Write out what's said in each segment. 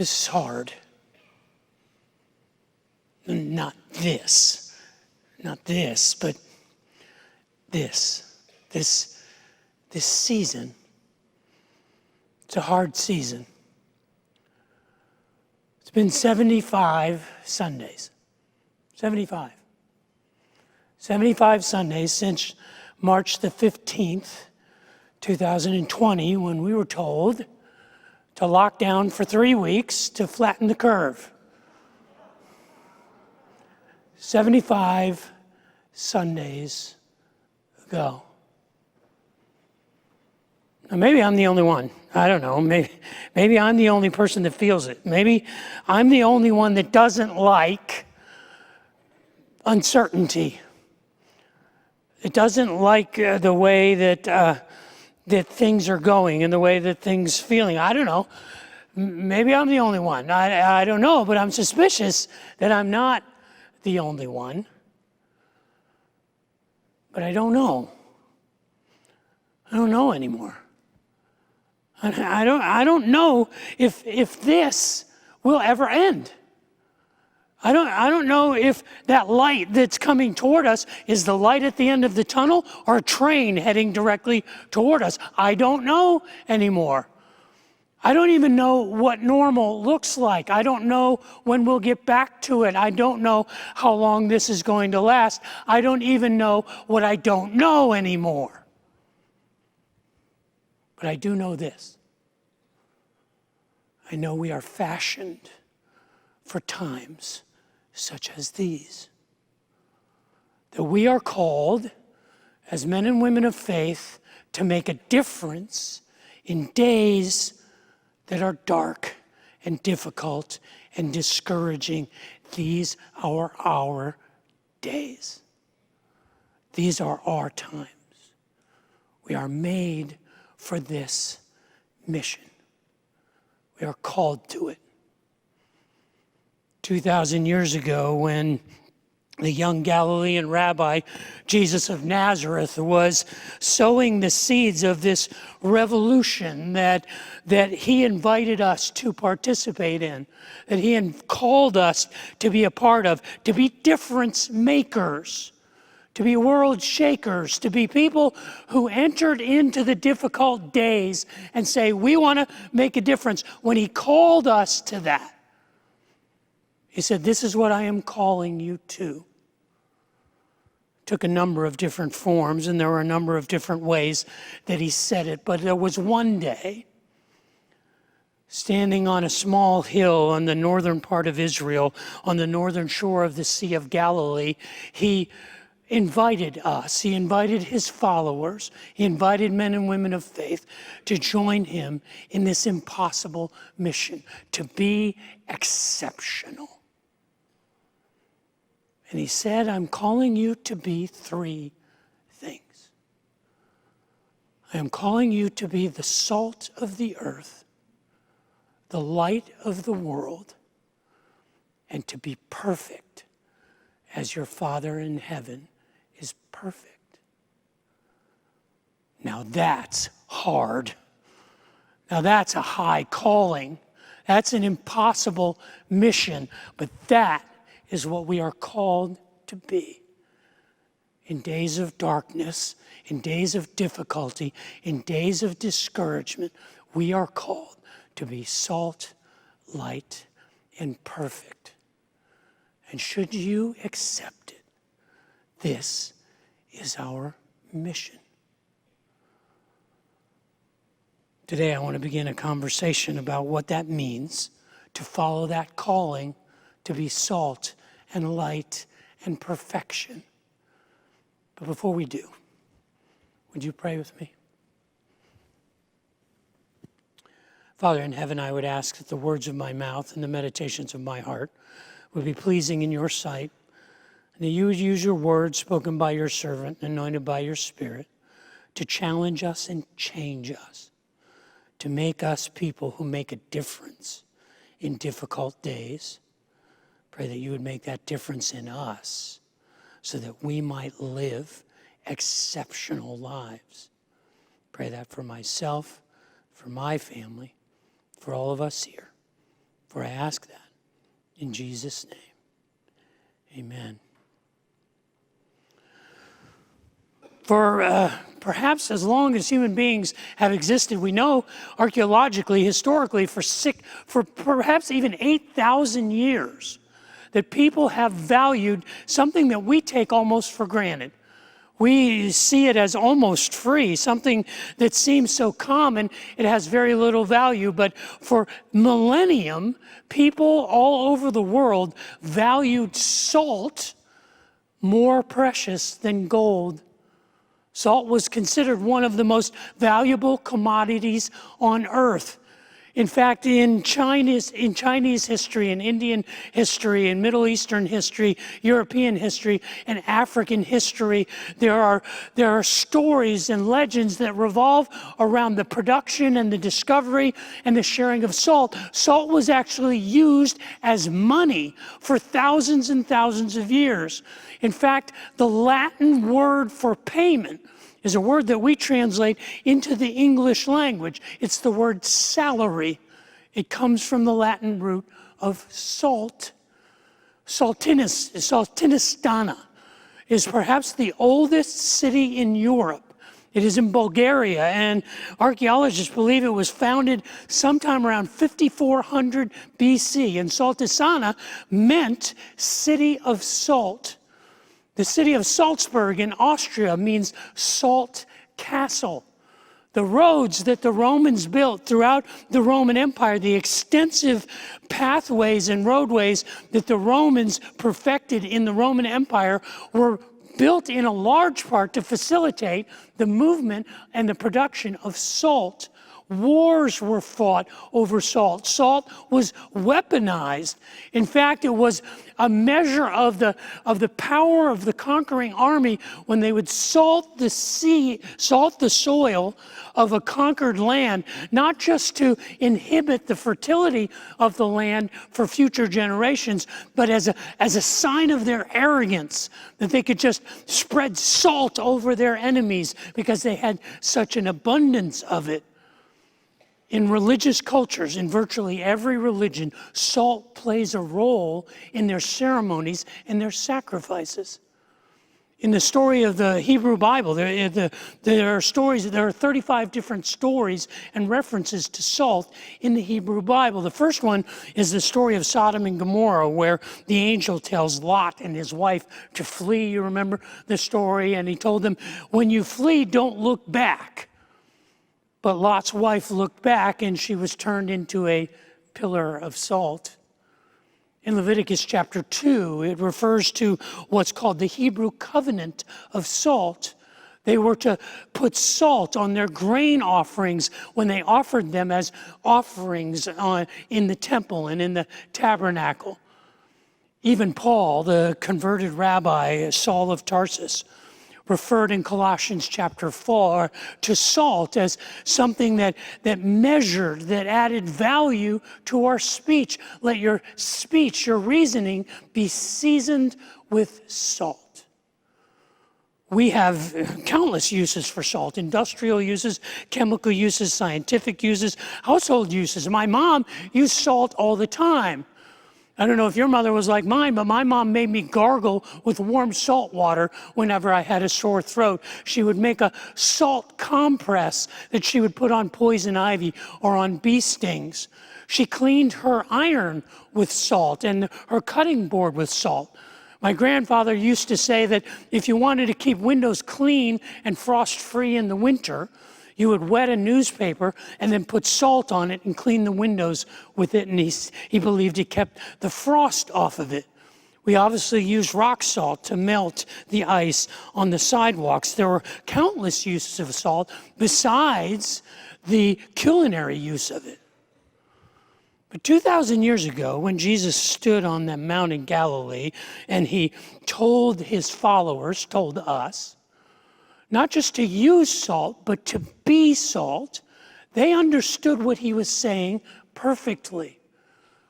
This is hard. Not this, but this season. It's a hard season. It's been 75 Sundays. 75 Sundays since March the 15th, 2020, when we were told to lock down for 3 weeks to flatten the curve. 75 Sundays ago. Now, maybe I'm the only one. I don't know. Maybe I'm the only person that feels it. Maybe I'm the only one that doesn't like uncertainty. It doesn't like the way that things are going and the way that things feeling. I don't know. Maybe I'm the only one. I don't know, but I'm suspicious that I'm not the only one. But I don't know. I don't know anymore. I don't know if this will ever end. I don't know if that light that's coming toward us is the light at the end of the tunnel or a train heading directly toward us. I don't know anymore. I don't even know what normal looks like. I don't know when we'll get back to it. I don't know how long this is going to last. I don't even know what I don't know anymore. But I do know this. I know we are fashioned for times such as these. That we are called, as men and women of faith, to make a difference in days that are dark and difficult and discouraging. These are our days. These are our times. We are made for this mission. We are called to it. 2,000 years ago, when the young Galilean rabbi, Jesus of Nazareth, was sowing the seeds of this revolution that he invited us to participate in, that he called us to be a part of, to be difference makers, to be world shakers, to be people who entered into the difficult days and say, we want to make a difference. When he called us to that, he said, this is what I am calling you to. Took a number of different forms, and there were a number of different ways that he said it. But there was one day, standing on a small hill on the northern part of Israel, on the northern shore of the Sea of Galilee, he invited us, he invited his followers, he invited men and women of faith to join him in this impossible mission, to be exceptional. And he said, I'm calling you to be 3 things. I am calling you to be the salt of the earth, the light of the world, and to be perfect as your Father in heaven is perfect. Now that's hard. Now that's a high calling. That's an impossible mission, but that is what we are called to be. In days of darkness, in days of difficulty, in days of discouragement, we are called to be salt, light, and perfect. And should you accept it, this is our mission. Today I want to begin a conversation about what that means to follow that calling to be salt and light and perfection. But before we do, would you pray with me? Father in heaven, I would ask that the words of my mouth and the meditations of my heart would be pleasing in your sight, and that you would use your words spoken by your servant, anointed by your Spirit, to challenge us and change us, to make us people who make a difference in difficult days. Pray that you would make that difference in us so that we might live exceptional lives. Pray that for myself, for my family, for all of us here. For I ask that in Jesus' name. Amen. For perhaps as long as human beings have existed, we know archaeologically, historically, for perhaps even 8,000 years, that people have valued something that we take almost for granted. We see it as almost free, something that seems so common, it has very little value. But for millennium, people all over the world valued salt more precious than gold. Salt was considered one of the most valuable commodities on earth. In fact, in Chinese history, in Indian history, in Middle Eastern history, European history, and African history, there are stories and legends that revolve around the production and the discovery and the sharing of salt. Salt was actually used as money for thousands and thousands of years. In fact, the Latin word for payment is a word that we translate into the English language. It's the word salary. It comes from the Latin root of salt. Saltinistana is perhaps the oldest city in Europe. It is in Bulgaria, and archaeologists believe it was founded sometime around 5400 BC, and Saltisana meant city of salt. The city of Salzburg in Austria means salt castle. The roads that the Romans built throughout the Roman Empire, the extensive pathways and roadways that the Romans perfected in the Roman Empire were built in a large part to facilitate the movement and the production of salt. Wars were fought over salt. Salt was weaponized. In fact, it was a measure of the power of the conquering army when they would salt the soil of a conquered land, not just to inhibit the fertility of the land for future generations, but as a sign of their arrogance, that they could just spread salt over their enemies because they had such an abundance of it. In religious cultures, in virtually every religion, salt plays a role in their ceremonies and their sacrifices. In the story of the Hebrew Bible, there are 35 different stories and references to salt in the Hebrew Bible. The first one is the story of Sodom and Gomorrah, where the angel tells Lot and his wife to flee. You remember the story? And he told them, when you flee, don't look back. But Lot's wife looked back, and she was turned into a pillar of salt. In Leviticus chapter 2, it refers to what's called the Hebrew covenant of salt. They were to put salt on their grain offerings when they offered them as offerings in the temple and in the tabernacle. Even Paul, the converted rabbi, Saul of Tarsus, referred in Colossians chapter 4 to salt as something that measured, that added value to our speech. Let your speech, your reasoning, be seasoned with salt. We have countless uses for salt: industrial uses, chemical uses, scientific uses, household uses. My mom used salt all the time. I don't know if your mother was like mine, but my mom made me gargle with warm salt water whenever I had a sore throat. She would make a salt compress that she would put on poison ivy or on bee stings. She cleaned her iron with salt and her cutting board with salt. My grandfather used to say that if you wanted to keep windows clean and frost-free in the winter, you would wet a newspaper and then put salt on it and clean the windows with it, and he believed it kept the frost off of it. We obviously used rock salt to melt the ice on the sidewalks. There were countless uses of salt besides the culinary use of it. But 2,000 years ago, when Jesus stood on that mount in Galilee and he told his followers, told us, not just to use salt, but to be salt, they understood what he was saying perfectly.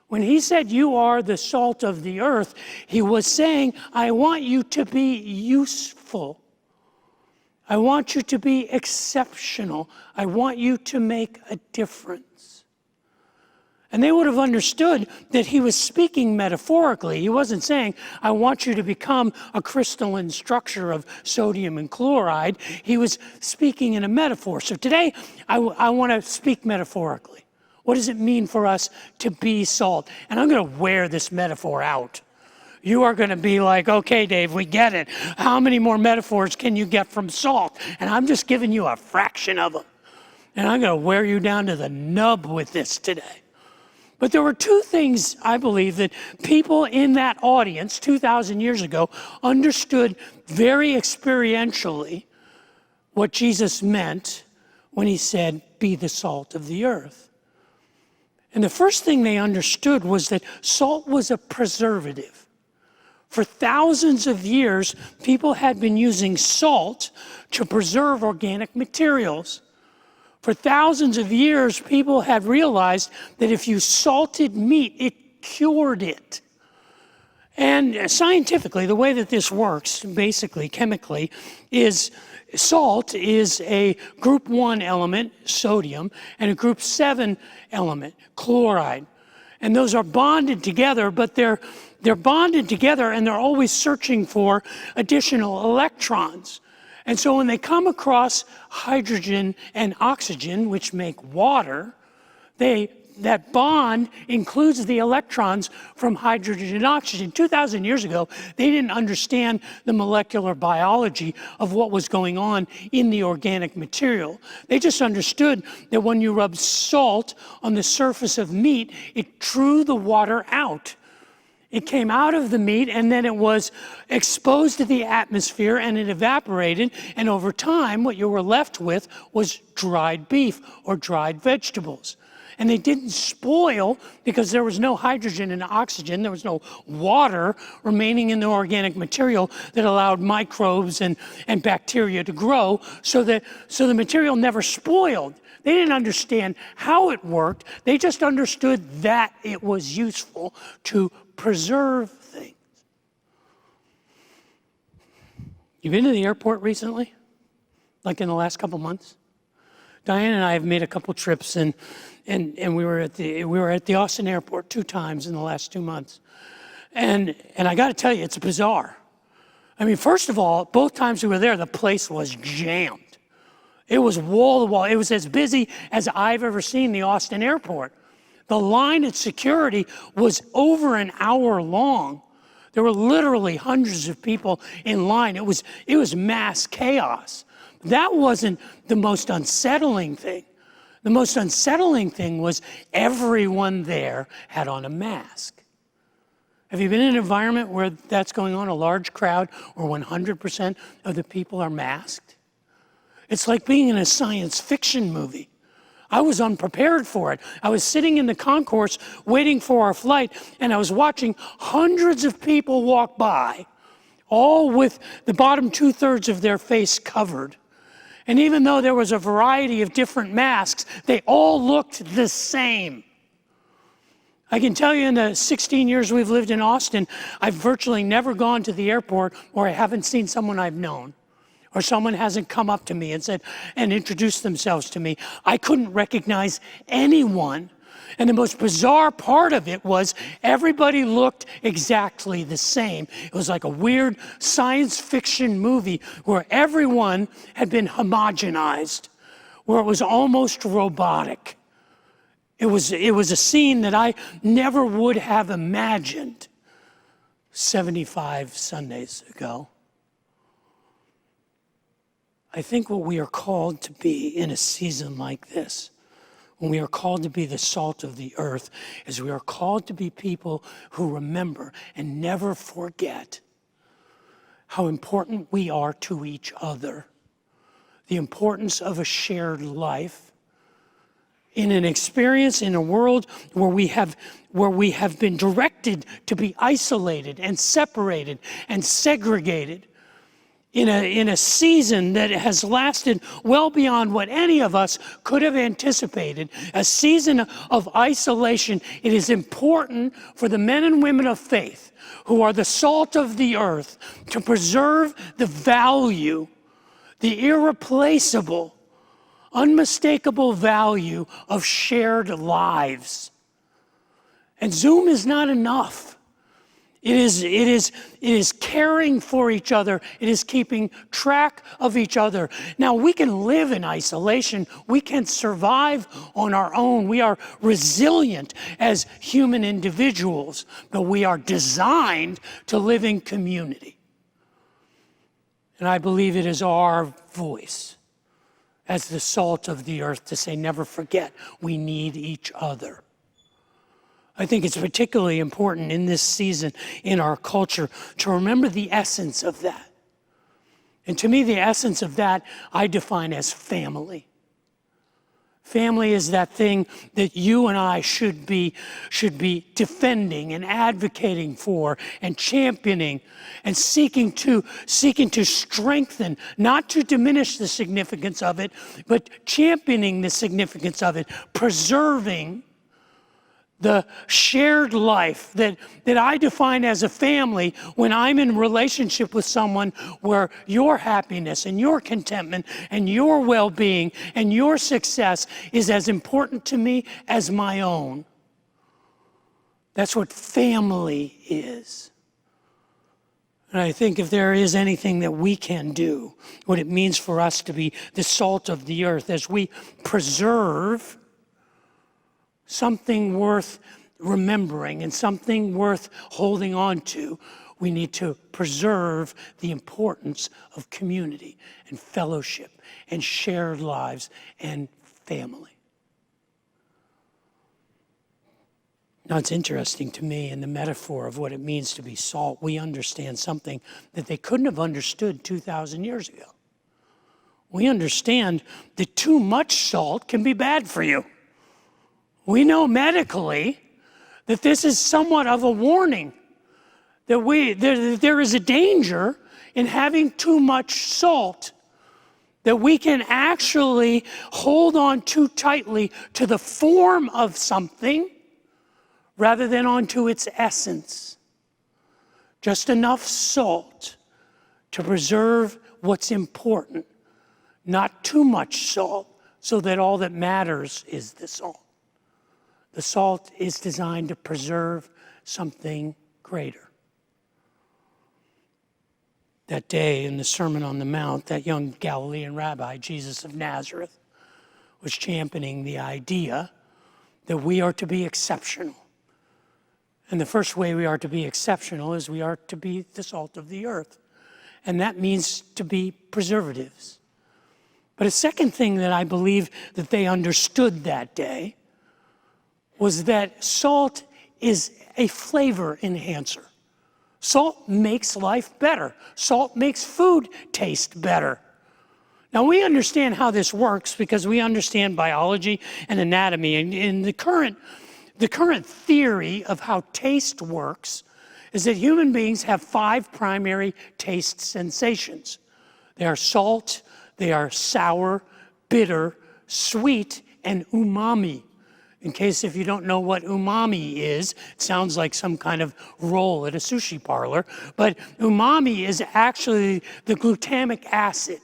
When he said, you are the salt of the earth, he was saying, I want you to be useful. I want you to be exceptional. I want you to make a difference. And they would have understood that he was speaking metaphorically. He wasn't saying, I want you to become a crystalline structure of sodium and chloride. He was speaking in a metaphor. So today, I want to speak metaphorically. What does it mean for us to be salt? And I'm going to wear this metaphor out. You are going to be like, okay, Dave, we get it. How many more metaphors can you get from salt? And I'm just giving you a fraction of them. And I'm going to wear you down to the nub with this today. But there were two things, I believe, that people in that audience 2,000 years ago understood very experientially what Jesus meant when he said, be the salt of the earth. And the first thing they understood was that salt was a preservative. For thousands of years, people had been using salt to preserve organic materials. For thousands of years, people had realized that if you salted meat, it cured it. And scientifically, the way that this works, basically, chemically, is salt is a group 1 element, sodium, and a group 7 element, chloride. And those are bonded together, but they're bonded together and they're always searching for additional electrons. And so when they come across hydrogen and oxygen, which make water, that bond includes the electrons from hydrogen and oxygen. 2,000 years ago, they didn't understand the molecular biology of what was going on in the organic material. They just understood that when you rub salt on the surface of meat, it drew the water out. It came out of the meat and then it was exposed to the atmosphere and it evaporated. And over time, what you were left with was dried beef or dried vegetables. And they didn't spoil because there was no hydrogen and oxygen. There was no water remaining in the organic material that allowed microbes and bacteria to grow. So the material never spoiled. They didn't understand how it worked. They just understood that it was useful to preserve things. You been to the airport recently? Like in the last couple months? Diane and I have made a couple trips and we were at the Austin airport 2 times in the last 2 months. And I got to tell you, it's bizarre. I mean, first of all, both times we were there, the place was jammed. It was wall to wall. It was as busy as I've ever seen the Austin airport. The line at security was over an hour long. There were literally hundreds of people in line. It was mass chaos. That wasn't the most unsettling thing. The most unsettling thing was everyone there had on a mask. Have you been in an environment where that's going on, a large crowd, or 100% of the people are masked? It's like being in a science fiction movie. I was unprepared for it. I was sitting in the concourse waiting for our flight, and I was watching hundreds of people walk by, all with the bottom 2/3 of their face covered. And even though there was a variety of different masks, they all looked the same. I can tell you in the 16 years we've lived in Austin, I've virtually never gone to the airport where I haven't seen someone I've known, or someone hasn't come up to me and said, and introduced themselves to me. I couldn't recognize anyone. And the most bizarre part of it was everybody looked exactly the same. It was like a weird science fiction movie where everyone had been homogenized, where it was almost robotic. It was a scene that I never would have imagined 75 Sundays ago. I think what we are called to be in a season like this, when we are called to be the salt of the earth, is we are called to be people who remember and never forget how important we are to each other, the importance of a shared life, in an experience, in a world where we have been directed to be isolated and separated and segregated. In a season that has lasted well beyond what any of us could have anticipated, a season of isolation, it is important for the men and women of faith who are the salt of the earth to preserve the value, the irreplaceable, unmistakable value of shared lives. And Zoom is not enough. It is caring for each other. It is keeping track of each other. Now, we can live in isolation. We can survive on our own. We are resilient as human individuals, but we are designed to live in community. And I believe it is our voice as the salt of the earth to say, never forget, we need each other. I think it's particularly important in this season in our culture to remember the essence of that. And to me, the essence of that I define as family. Family is that thing that you and I should be defending and advocating for and championing and seeking to strengthen, not to diminish the significance of it, but championing the significance of it, preserving the shared life that I define as a family when I'm in relationship with someone where your happiness and your contentment and your well-being and your success is as important to me as my own. That's what family is. And I think if there is anything that we can do, what it means for us to be the salt of the earth as we preserve something worth remembering and something worth holding on to, we need to preserve the importance of community and fellowship and shared lives and family. Now, it's interesting to me in the metaphor of what it means to be salt, we understand something that they couldn't have understood 2,000 years ago. We understand that too much salt can be bad for you. We know medically that this is somewhat of a warning, that there is a danger in having too much salt, that we can actually hold on too tightly to the form of something rather than onto its essence. Just enough salt to preserve what's important, not too much salt so that all that matters is the salt. The salt is designed to preserve something greater. That day in the Sermon on the Mount, that young Galilean rabbi, Jesus of Nazareth, was championing the idea that we are to be exceptional. And the first way we are to be exceptional is we are to be the salt of the earth. And that means to be preservatives. But a second thing that I believe that they understood that day was that salt is a flavor enhancer. Salt makes life better. Salt makes food taste better. Now, we understand how this works because we understand biology and anatomy. And the current theory of how taste works is that human beings have 5 primary taste sensations. They are salt, they are sour, bitter, sweet, and umami. In case if you don't know what umami is, it sounds like some kind of roll at a sushi parlor, but umami is actually the glutamic acid.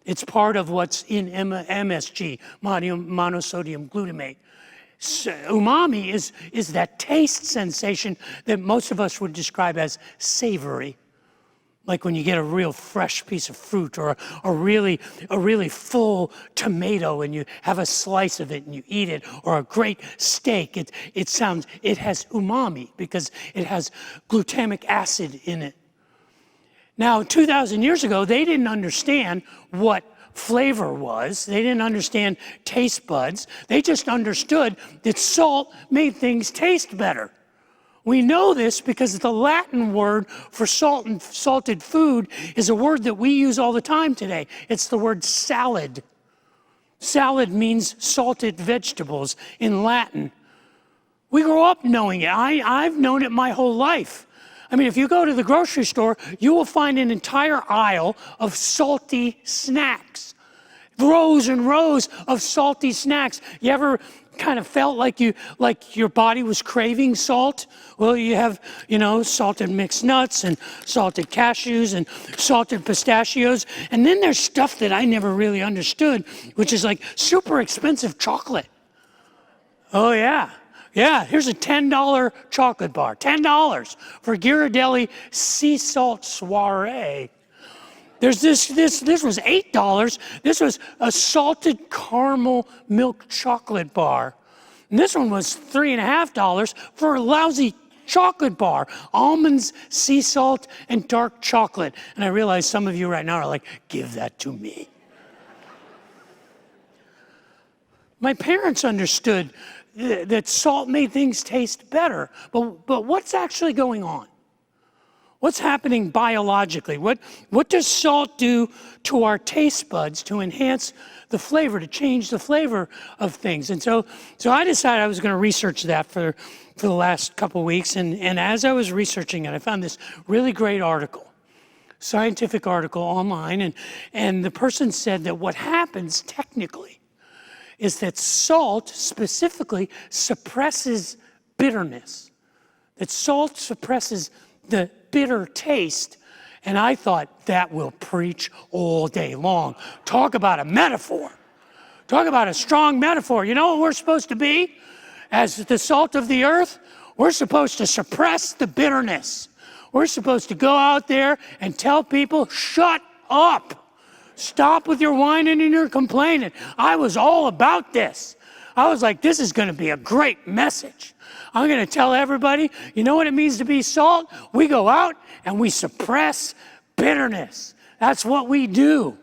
It's part of what's in MSG, monosodium glutamate. So umami is that taste sensation that most of us would describe as savory. Like when you get a real fresh piece of fruit or a really full tomato and you have a slice of it and you eat it, or a great steak, it has umami because it has glutamic acid in it. Now, 2,000 years ago, they didn't understand what flavor was. They didn't understand taste buds. They just understood that salt made things taste better. We know this because the Latin word for salt and salted food is a word that we use all the time today. It's the word salad. Salad means salted vegetables in Latin. We grew up knowing it. I've known it my whole life. I mean, if you go to the grocery store, you will find an entire aisle of salty snacks. Rows and rows of salty snacks. You ever kind of felt like your body was craving salt? Well, you have, salted mixed nuts and salted cashews and salted pistachios. And then there's stuff that I never really understood, which is like super expensive chocolate. Oh, yeah. Yeah, here's a $10 chocolate bar. $10 for Ghirardelli Sea Salt Soiree. There's this was $8. This was a salted caramel milk chocolate bar. And this one was $3.50 for a lousy chocolate bar. Almonds, sea salt, and dark chocolate. And I realize some of you right now are like, give that to me. My parents understood that salt made things taste better. But what's actually going on? What's happening biologically? What does salt do to our taste buds to enhance the flavor, to change the flavor of things? And so I decided I was going to research that for the last couple of weeks. And as I was researching it, I found this really great article, scientific article online. And the person said that what happens technically is that salt specifically suppresses bitterness. That salt suppresses the bitter taste. And I thought, that will preach all day long. Talk about a metaphor. Talk about a strong metaphor. You know what we're supposed to be as the salt of the earth? We're supposed to suppress the bitterness. We're supposed to go out there and tell people, shut up. Stop with your whining and your complaining. I was all about this. I was like, this is going to be a great message. I'm going to tell everybody, you know what it means to be salt? We go out and we suppress bitterness. That's what we do.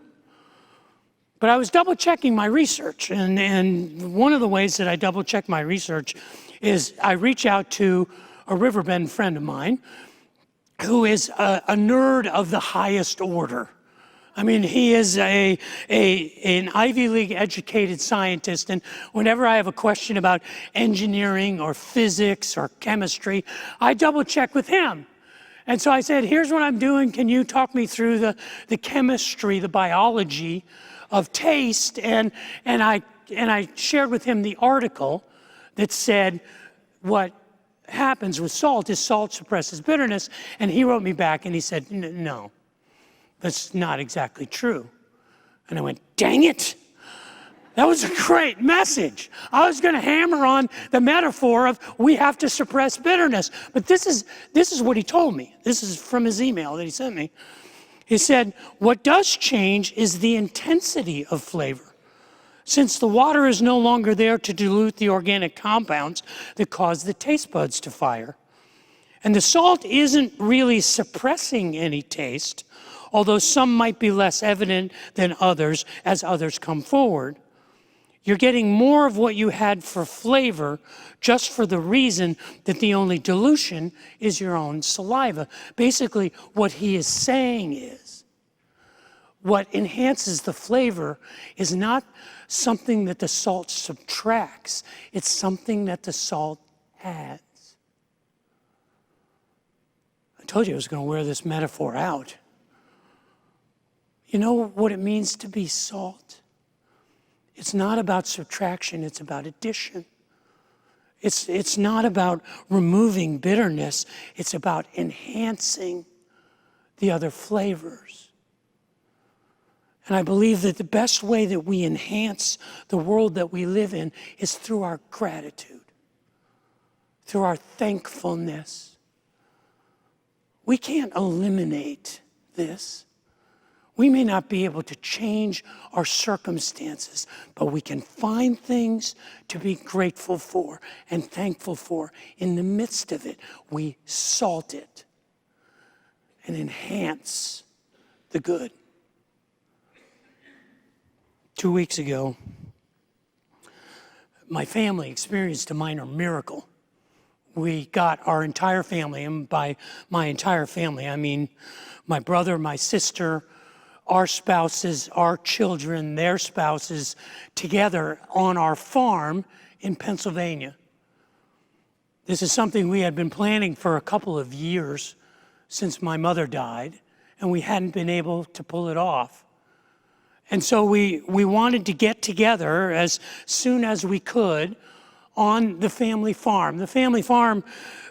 But I was double checking my research. And one of the ways that I double check my research is I reach out to a Riverbend friend of mine who is a nerd of the highest order. I mean, he is an Ivy League educated scientist, and whenever I have a question about engineering or physics or chemistry, I double check with him. And so I said, here's what I'm doing. Can you talk me through the chemistry, the biology of taste? And I shared with him the article that said what happens with salt is salt suppresses bitterness. And he wrote me back and he said, no. That's not exactly true. And I went, dang it. That was a great message. I was going to hammer on the metaphor of we have to suppress bitterness. But this is what he told me. This is from his email that he sent me. He said, what does change is the intensity of flavor, since the water is no longer there to dilute the organic compounds that cause the taste buds to fire. And the salt isn't really suppressing any taste, although some might be less evident than others as others come forward. You're getting more of what you had for flavor just for the reason that the only dilution is your own saliva. Basically, what he is saying is, what enhances the flavor is not something that the salt subtracts, it's something that the salt adds. I told you I was going to wear this metaphor out. You know what it means to be salt? It's not about subtraction, it's about addition. It's not about removing bitterness, it's about enhancing the other flavors. And I believe that the best way that we enhance the world that we live in is through our gratitude, through our thankfulness. We can't eliminate this. We may not be able to change our circumstances, but we can find things to be grateful for and thankful for. In the midst of it, we salt it and enhance the good. 2 weeks ago, my family experienced a minor miracle. We got our entire family, and by my entire family, I mean my brother, my sister, our spouses, our children, their spouses, together on our farm in Pennsylvania. This is something we had been planning for a couple of years since my mother died, and we hadn't been able to pull it off. And so we wanted to get together as soon as we could on the family farm. The family farm,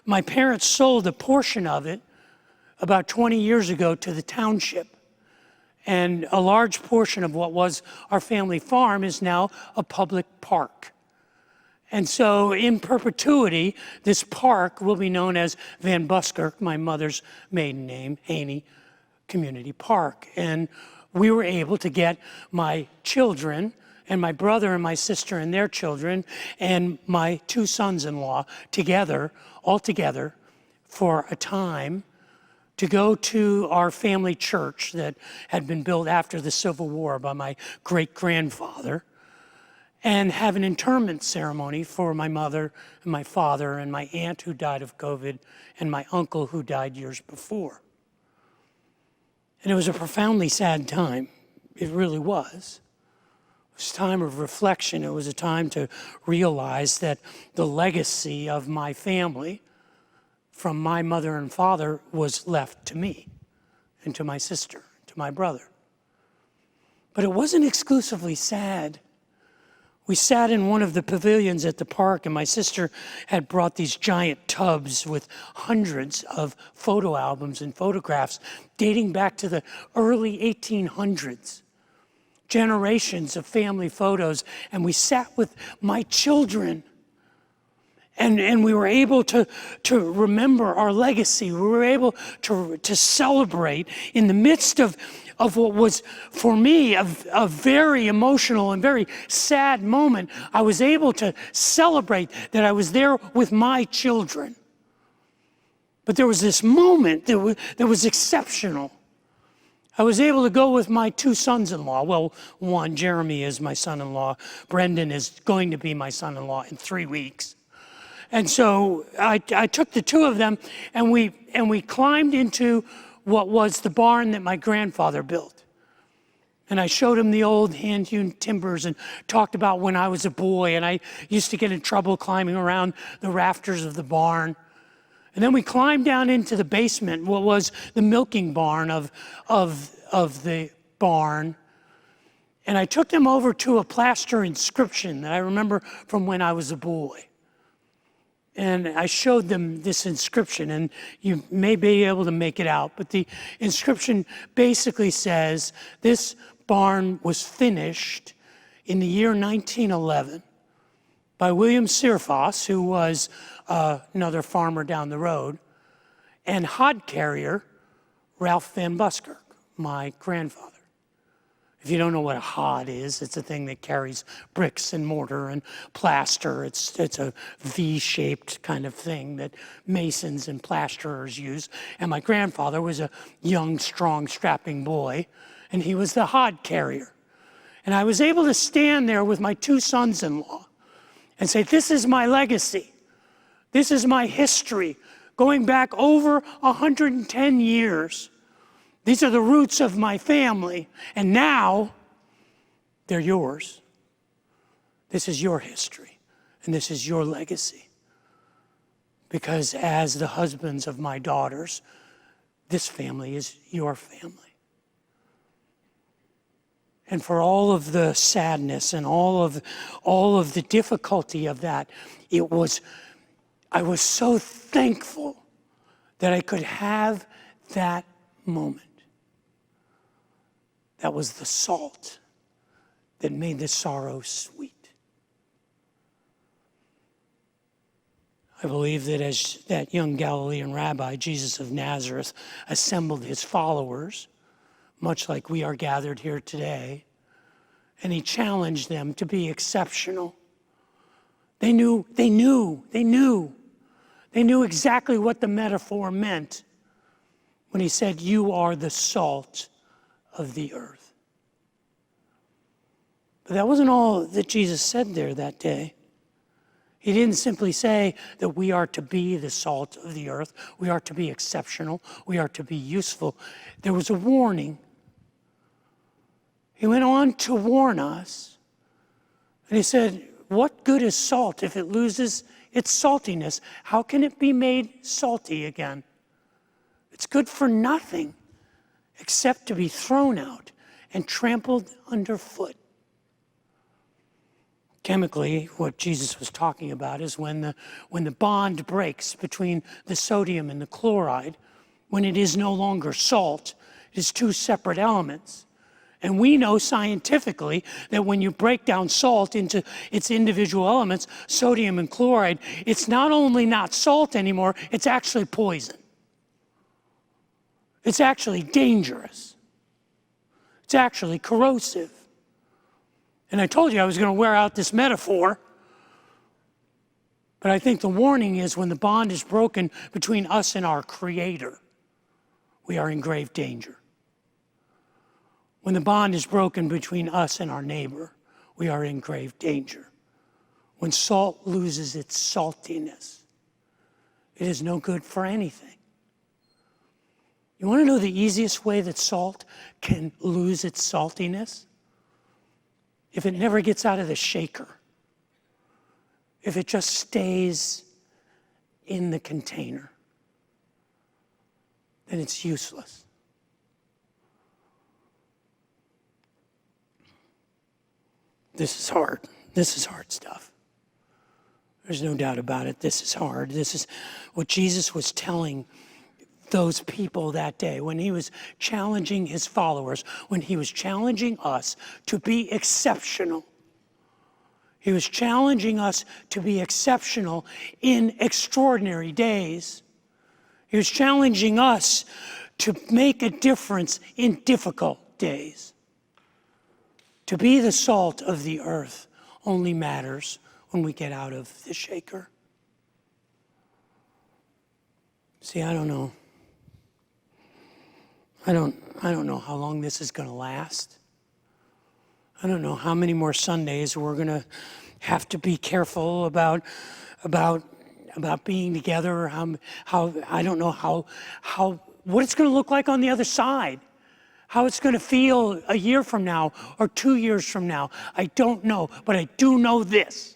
my parents sold a portion of it about 20 years ago to the township. And a large portion of what was our family farm is now a public park. And so in perpetuity, this park will be known as Van Buskirk, my mother's maiden name, Haney Community Park. And we were able to get my children and my brother and my sister and their children and my two sons-in-law all together for a time to go to our family church that had been built after the Civil War by my great-grandfather, and have an interment ceremony for my mother and my father and my aunt who died of COVID and my uncle who died years before. And it was a profoundly sad time. It really was. It was a time of reflection. It was a time to realize that the legacy of my family from my mother and father was left to me and to my sister, to my brother. But it wasn't exclusively sad. We sat in one of the pavilions at the park, and my sister had brought these giant tubs with hundreds of photo albums and photographs dating back to the early 1800s. Generations of family photos, and we sat with my children. And we were able to remember our legacy. We were able to celebrate in the midst of what was, for me, a very emotional and very sad moment. I was able to celebrate that I was there with my children. But there was this moment that was exceptional. I was able to go with my two sons-in-law. Well, one, Jeremy, is my son-in-law. Brendan is going to be my son-in-law in 3 weeks. And so I took the two of them, and we climbed into what was the barn that my grandfather built. And I showed him the old hand-hewn timbers and talked about when I was a boy, and I used to get in trouble climbing around the rafters of the barn. And then we climbed down into the basement, what was the milking barn of the barn. And I took them over to a plaster inscription that I remember from when I was a boy. And I showed them this inscription, and you may be able to make it out, but the inscription basically says, this barn was finished in the year 1911 by William Searfoss, who was another farmer down the road, and hod carrier Ralph Van Buskirk, my grandfather. If you don't know what a hod is, it's a thing that carries bricks and mortar and plaster. It's a V-shaped kind of thing that masons and plasterers use. And my grandfather was a young, strong, strapping boy, and he was the hod carrier. And I was able to stand there with my two sons-in-law and say, this is my legacy. This is my history, going back over 110 years. These are the roots of my family, and now they're yours. This is your history, and this is your legacy. Because as the husbands of my daughters, this family is your family. And for all of the sadness and all of the difficulty of that, I was so thankful that I could have that moment. That was the salt that made the sorrow sweet. I believe that as that young Galilean rabbi, Jesus of Nazareth, assembled his followers, much like we are gathered here today, and he challenged them to be exceptional. They knew exactly what the metaphor meant when he said, you are the salt of the earth. But that wasn't all that Jesus said there that day. He didn't simply say that we are to be the salt of the earth. We are to be exceptional. We are to be useful. There was a warning. He went on to warn us. And he said, what good is salt if it loses its saltiness? How can it be made salty again? It's good for nothing except to be thrown out and trampled underfoot. Chemically, what Jesus was talking about is when the bond breaks between the sodium and the chloride, when it is no longer salt, it is two separate elements. And we know scientifically that when you break down salt into its individual elements, sodium and chloride, it's not only not salt anymore, it's actually poison. It's actually dangerous. It's actually corrosive. And I told you I was going to wear out this metaphor, but I think the warning is when the bond is broken between us and our Creator, we are in grave danger. When the bond is broken between us and our neighbor, we are in grave danger. When salt loses its saltiness, it is no good for anything. You want to know the easiest way that salt can lose its saltiness? If it never gets out of the shaker. If it just stays in the container, then it's useless. This is hard. This is hard stuff. There's no doubt about it. This is hard. This is what Jesus was telling those people that day when he was challenging his followers, when he was challenging us to be exceptional. He was challenging us to be exceptional in extraordinary days. He was challenging us to make a difference in difficult days. To be the salt of the earth only matters when we get out of the shaker. See, I don't know. I don't know how long this is going to last. I don't know how many more Sundays we're going to have to be careful about being together, or how I don't know how what it's going to look like on the other side. How it's going to feel a year from now or 2 years from now. I don't know, but I do know this.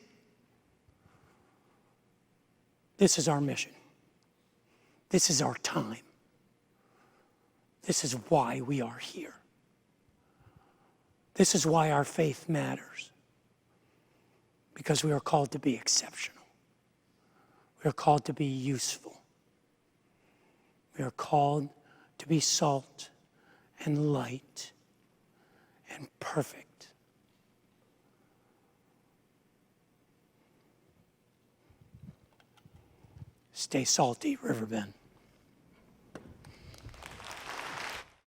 This is our mission. This is our time. This is why we are here. This is why our faith matters. Because we are called to be exceptional. We are called to be useful. We are called to be salt and light and perfect. Stay salty, Riverbend.